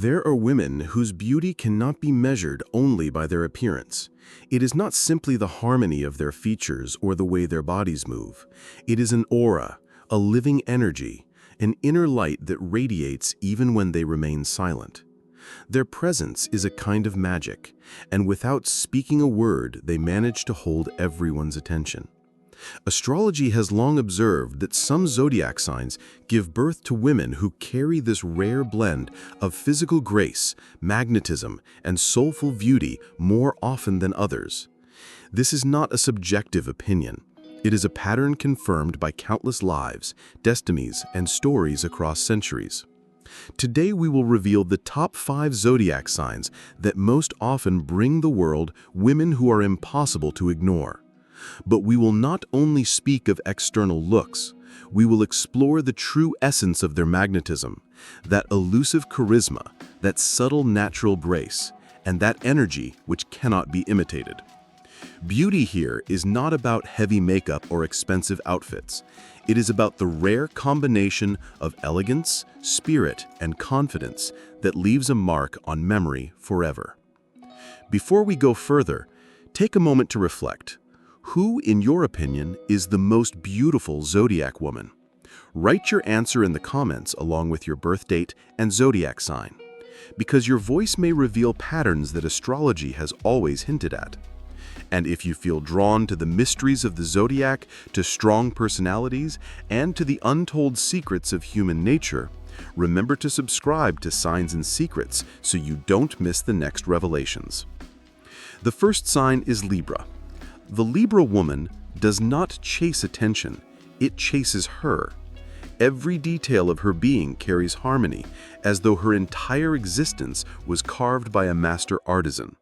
There are women whose beauty cannot be measured only by their appearance. It is not simply the harmony of their features or the way their bodies move. It is an aura, a living energy, an inner light that radiates even when they remain silent. Their presence is a kind of magic, and without speaking a word, they manage to hold everyone's attention. Astrology has long observed that some zodiac signs give birth to women who carry this rare blend of physical grace, magnetism, and soulful beauty more often than others. This is not a subjective opinion. It is a pattern confirmed by countless lives, destinies, and stories across centuries. Today we will reveal the top 5 zodiac signs that most often bring the world women who are impossible to ignore. But we will not only speak of external looks, we will explore the true essence of their magnetism, that elusive charisma, that subtle natural grace, and that energy which cannot be imitated. Beauty here is not about heavy makeup or expensive outfits. It is about the rare combination of elegance, spirit, and confidence that leaves a mark on memory forever. Before we go further, take a moment to reflect. Who, in your opinion, is the most beautiful zodiac woman? Write your answer in the comments along with your birth date and zodiac sign, because your voice may reveal patterns that astrology has always hinted at. And if you feel drawn to the mysteries of the zodiac, to strong personalities, and to the untold secrets of human nature, remember to subscribe to Signs and Secrets so you don't miss the next revelations. The first sign is Libra. The Libra woman does not chase attention, it chases her. Every detail of her being carries harmony, as though her entire existence was carved by a master artisan.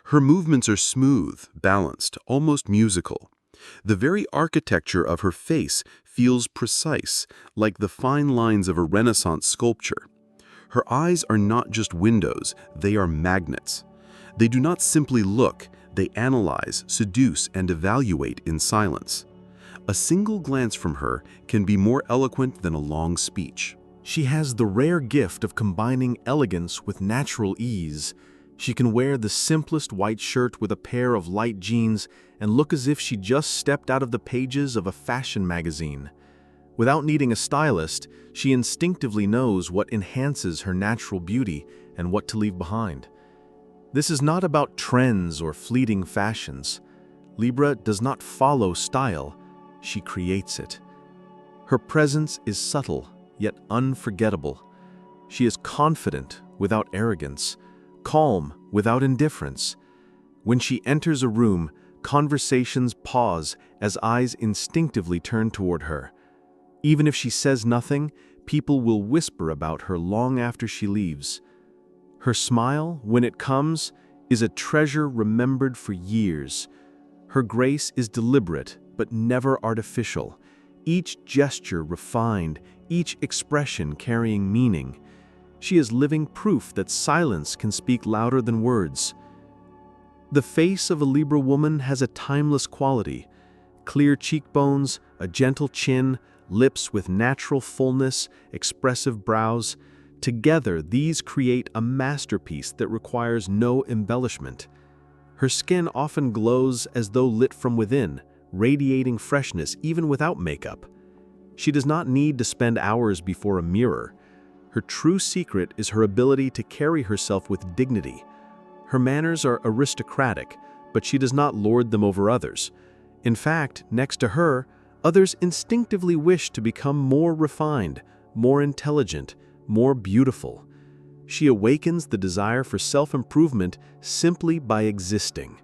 Her movements are smooth, balanced, almost musical. The very architecture of her face feels precise, like the fine lines of a Renaissance sculpture. Her eyes are not just windows, they are magnets. They do not simply look, they analyze, seduce, and evaluate in silence. A single glance from her can be more eloquent than a long speech. She has the rare gift of combining elegance with natural ease. She can wear the simplest white shirt with a pair of light jeans and look as if she just stepped out of the pages of a fashion magazine. Without needing a stylist, she instinctively knows what enhances her natural beauty and what to leave behind. This is not about trends or fleeting fashions. Libra does not follow style, she creates it. Her presence is subtle, yet unforgettable. She is confident without arrogance, calm without indifference. When she enters a room, conversations pause as eyes instinctively turn toward her. Even if she says nothing, people will whisper about her long after she leaves. Her smile, when it comes, is a treasure remembered for years. Her grace is deliberate, but never artificial. Each gesture refined, each expression carrying meaning. She is living proof that silence can speak louder than words. The face of a Libra woman has a timeless quality. Clear cheekbones, a gentle chin, lips with natural fullness, expressive brows. Together, these create a masterpiece that requires no embellishment. Her skin often glows as though lit from within, radiating freshness even without makeup. She does not need to spend hours before a mirror. Her true secret is her ability to carry herself with dignity. Her manners are aristocratic, but she does not lord them over others. In fact, next to her, others instinctively wish to become more refined, more intelligent, more beautiful. She awakens the desire for self-improvement simply by existing.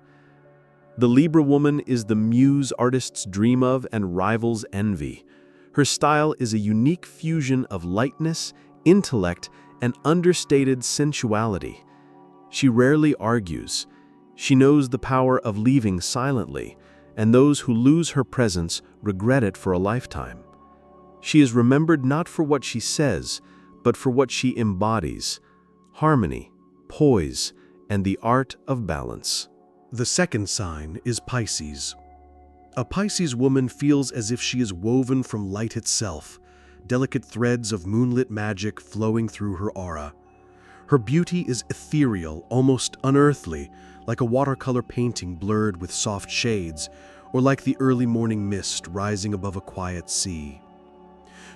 The Libra woman is the muse artists dream of and rivals envy. Her style is a unique fusion of lightness, intellect, and understated sensuality. She rarely argues. She knows the power of leaving silently, and those who lose her presence regret it for a lifetime. She is remembered not for what she says, but for what she embodies: harmony, poise, and the art of balance. The second sign is Pisces. A Pisces woman feels as if she is woven from light itself, delicate threads of moonlit magic flowing through her aura. Her beauty is ethereal, almost unearthly, like a watercolor painting blurred with soft shades, or like the early morning mist rising above a quiet sea.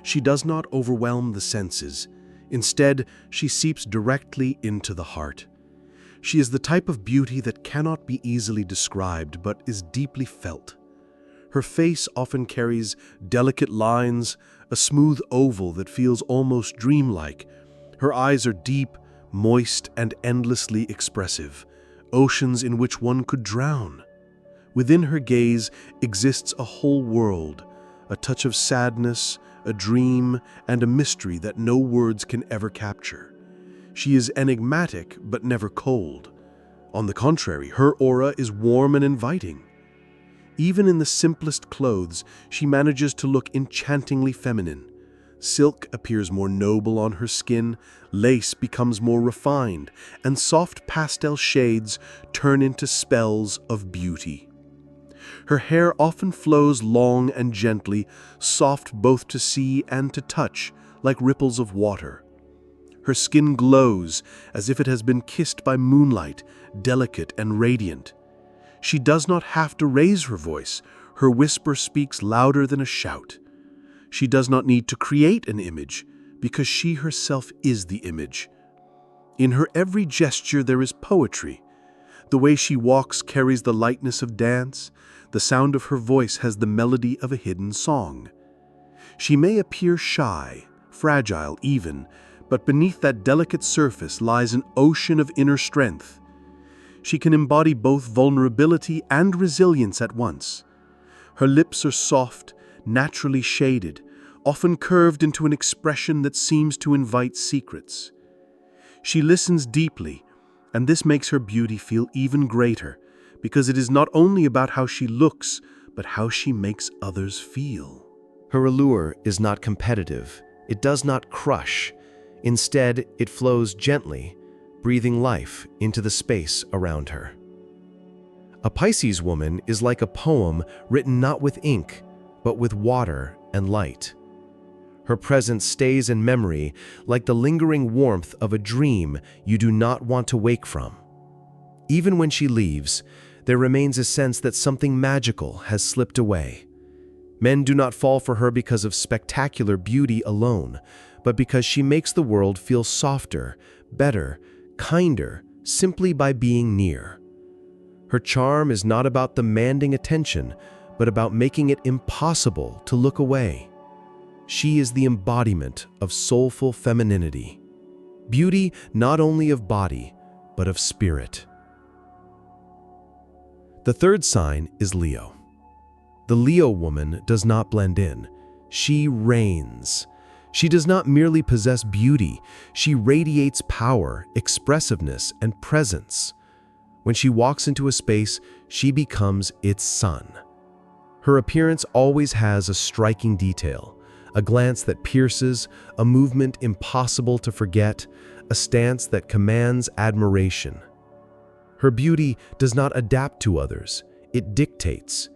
She does not overwhelm the senses. Instead, she seeps directly into the heart. She is the type of beauty that cannot be easily described but is deeply felt. Her face often carries delicate lines, a smooth oval that feels almost dreamlike. Her eyes are deep, moist, and endlessly expressive, oceans in which one could drown. Within her gaze exists a whole world, a touch of sadness, a dream, and a mystery that no words can ever capture. She is enigmatic but never cold. On the contrary, her aura is warm and inviting. Even in the simplest clothes, she manages to look enchantingly feminine. Silk appears more noble on her skin, lace becomes more refined, and soft pastel shades turn into spells of beauty. Her hair often flows long and gently, soft both to see and to touch, like ripples of water. Her skin glows as if it has been kissed by moonlight, delicate and radiant. She does not have to raise her voice. Her whisper speaks louder than a shout. She does not need to create an image, because she herself is the image. In her every gesture there is poetry. The way she walks carries the lightness of dance. The sound of her voice has the melody of a hidden song. She may appear shy, fragile even, but beneath that delicate surface lies an ocean of inner strength. She can embody both vulnerability and resilience at once. Her lips are soft, naturally shaded, often curved into an expression that seems to invite secrets. She listens deeply, and this makes her beauty feel even greater, because it is not only about how she looks, but how she makes others feel. Her allure is not competitive. It does not crush. Instead, it flows gently, breathing life into the space around her. A Pisces woman is like a poem written not with ink, but with water and light. Her presence stays in memory like the lingering warmth of a dream you do not want to wake from. Even when she leaves, there remains a sense that something magical has slipped away. Men do not fall for her because of spectacular beauty alone, but because she makes the world feel softer, better, kinder, simply by being near. Her charm is not about demanding attention, but about making it impossible to look away. She is the embodiment of soulful femininity, beauty not only of body, but of spirit. The third sign is Leo. The Leo woman does not blend in. She reigns. She does not merely possess beauty, she radiates power, expressiveness, and presence. When she walks into a space, she becomes its sun. Her appearance always has a striking detail, a glance that pierces, a movement impossible to forget, a stance that commands admiration. Her beauty does not adapt to others, it dictates.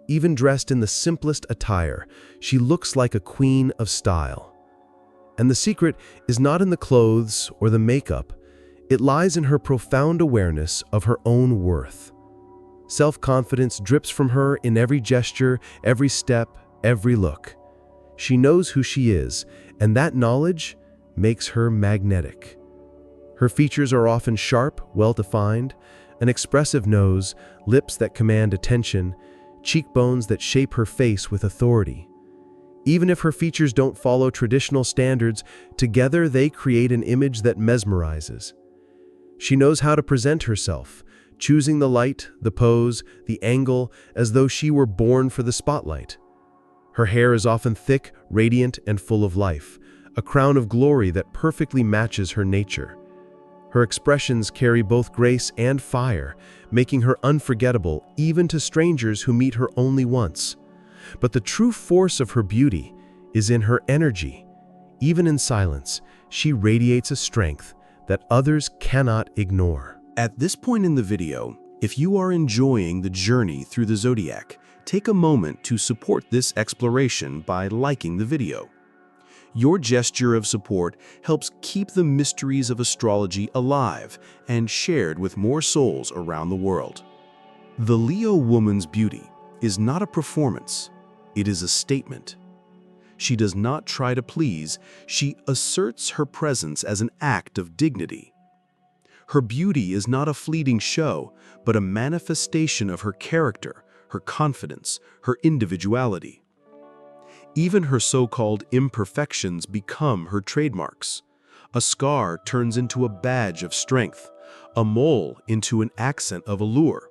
Even dressed in the simplest attire, she looks like a queen of style. And the secret is not in the clothes or the makeup, it lies in her profound awareness of her own worth. Self-confidence drips from her in every gesture, every step, every look. She knows who she is, and that knowledge makes her magnetic. Her features are often sharp, well-defined, an expressive nose, lips that command attention, cheekbones that shape her face with authority. Even if her features don't follow traditional standards, together they create an image that mesmerizes. She knows how to present herself, choosing the light, the pose, the angle, as though she were born for the spotlight. Her hair is often thick, radiant, and full of life, a crown of glory that perfectly matches her nature. Her expressions carry both grace and fire, making her unforgettable even to strangers who meet her only once. But the true force of her beauty is in her energy. Even in silence, she radiates a strength that others cannot ignore. At this point in the video, if you are enjoying the journey through the Zodiac, take a moment to support this exploration by liking the video. Your gesture of support helps keep the mysteries of astrology alive and shared with more souls around the world. The Leo woman's beauty is not a performance, it is a statement. She does not try to please, she asserts her presence as an act of dignity. Her beauty is not a fleeting show, but a manifestation of her character, her confidence, her individuality. Even her so-called imperfections become her trademarks. A scar turns into a badge of strength, a mole into an accent of allure.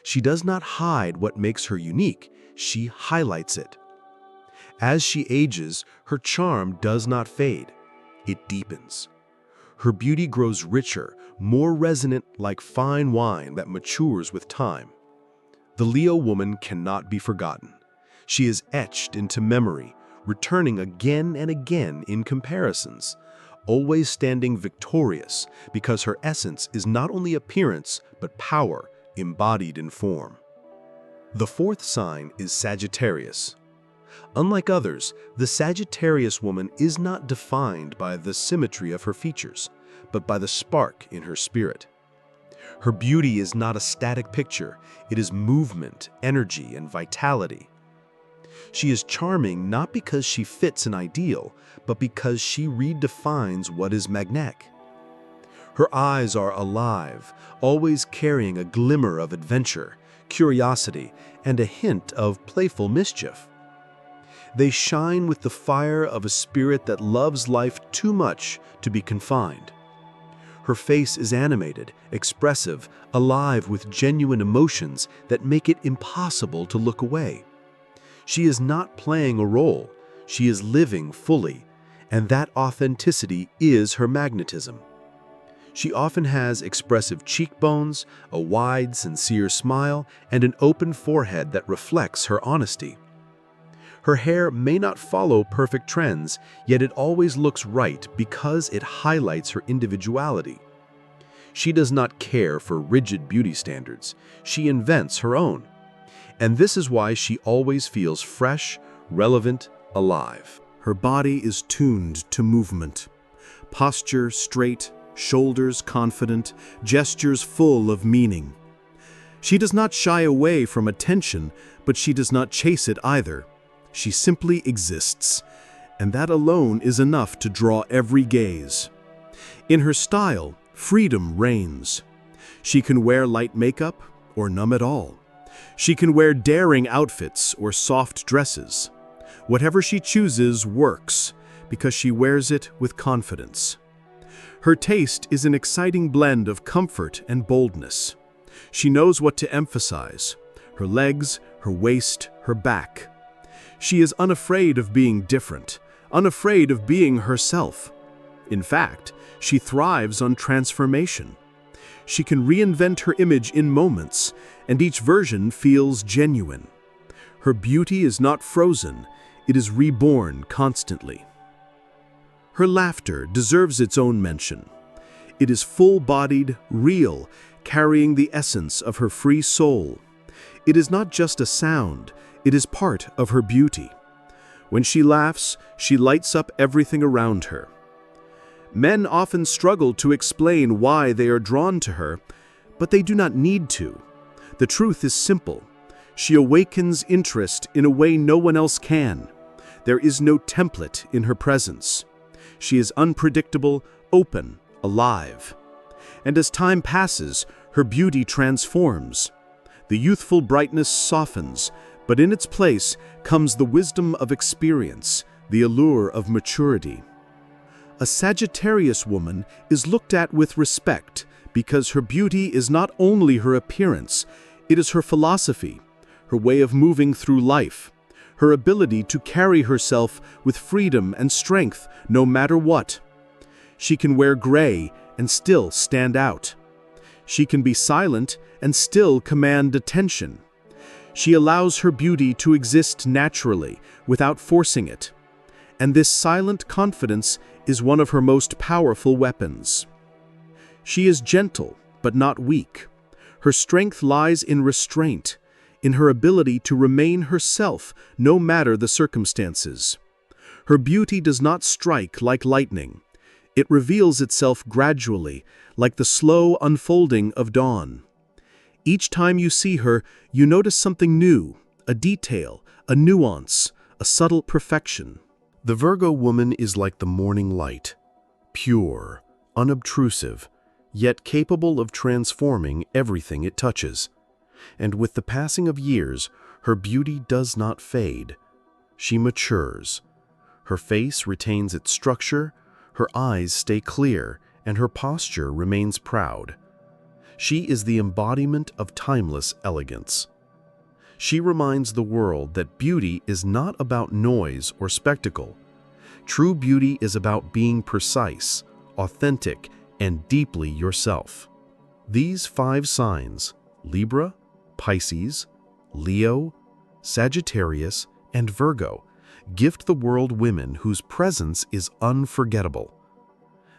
She does not hide what makes her unique, she highlights it. As she ages, her charm does not fade, it deepens. Her beauty grows richer, more resonant like fine wine that matures with time. The Leo woman cannot be forgotten. She is etched into memory, returning again and again in comparisons, always standing victorious because her essence is not only appearance but power embodied in form. The fourth sign is Sagittarius. Unlike others, the Sagittarius woman is not defined by the symmetry of her features, but by the spark in her spirit. Her beauty is not a static picture, it is movement, energy, and vitality. She is charming not because she fits an ideal, but because she redefines what is magnetic. Her eyes are alive, always carrying a glimmer of adventure, curiosity, and a hint of playful mischief. They shine with the fire of a spirit that loves life too much to be confined. Her face is animated, expressive, alive with genuine emotions that make it impossible to look away. She is not playing a role, she is living fully, and that authenticity is her magnetism. She often has expressive cheekbones, a wide, sincere smile, and an open forehead that reflects her honesty. Her hair may not follow perfect trends, yet it always looks right because it highlights her individuality. She does not care for rigid beauty standards. She invents her own. And this is why she always feels fresh, relevant, alive. Her body is tuned to movement. Posture straight, shoulders confident, gestures full of meaning. She does not shy away from attention, but she does not chase it either. She simply exists, and that alone is enough to draw every gaze. In her style, freedom reigns. She can wear light makeup or none at all. She can wear daring outfits or soft dresses. Whatever she chooses works, because she wears it with confidence. Her taste is an exciting blend of comfort and boldness. She knows what to emphasize: her legs, her waist, her back. She is unafraid of being different, unafraid of being herself. In fact, she thrives on transformation. She can reinvent her image in moments, and each version feels genuine. Her beauty is not frozen, it is reborn constantly. Her laughter deserves its own mention. It is full-bodied, real, carrying the essence of her free soul. It is not just a sound, it is part of her beauty. When she laughs, she lights up everything around her. Men often struggle to explain why they are drawn to her, but they do not need to. The truth is simple. She awakens interest in a way no one else can. There is no template in her presence. She is unpredictable, open, alive. And as time passes, her beauty transforms. The youthful brightness softens, but in its place comes the wisdom of experience, the allure of maturity. A Sagittarius woman is looked at with respect because her beauty is not only her appearance, it is her philosophy, her way of moving through life, her ability to carry herself with freedom and strength no matter what. She can wear gray and still stand out. She can be silent and still command attention. She allows her beauty to exist naturally, without forcing it. And this silent confidence is one of her most powerful weapons. She is gentle, but not weak. Her strength lies in restraint, in her ability to remain herself no matter the circumstances. Her beauty does not strike like lightning. It reveals itself gradually, like the slow unfolding of dawn. Each time you see her, you notice something new, a detail, a nuance, a subtle perfection. The Virgo woman is like the morning light, pure, unobtrusive, yet capable of transforming everything it touches. And with the passing of years, her beauty does not fade. She matures. Her face retains its structure, her eyes stay clear, and her posture remains proud. She is the embodiment of timeless elegance. She reminds the world that beauty is not about noise or spectacle. True beauty is about being precise, authentic, and deeply yourself. These 5 signs, Libra, Pisces, Leo, Sagittarius, and Virgo, gift the world women whose presence is unforgettable.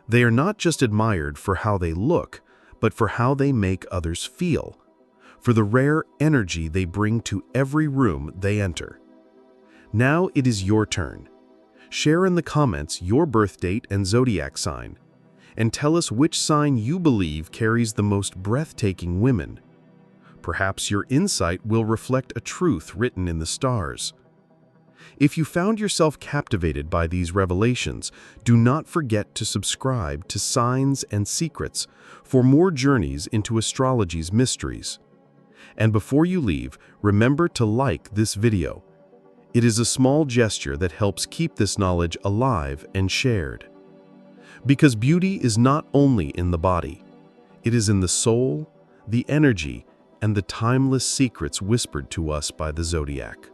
They are not just admired for how they look, but for how they make others feel, for the rare energy they bring to every room they enter. Now it is your turn. Share in the comments your birth date and zodiac sign, and tell us which sign you believe carries the most breathtaking women. Perhaps your insight will reflect a truth written in the stars. If you found yourself captivated by these revelations, do not forget to subscribe to Signs and Secrets for more journeys into astrology's mysteries. And before you leave, remember to like this video. It is a small gesture that helps keep this knowledge alive and shared. Because beauty is not only in the body, it is in the soul, the energy, and the timeless secrets whispered to us by the Zodiac.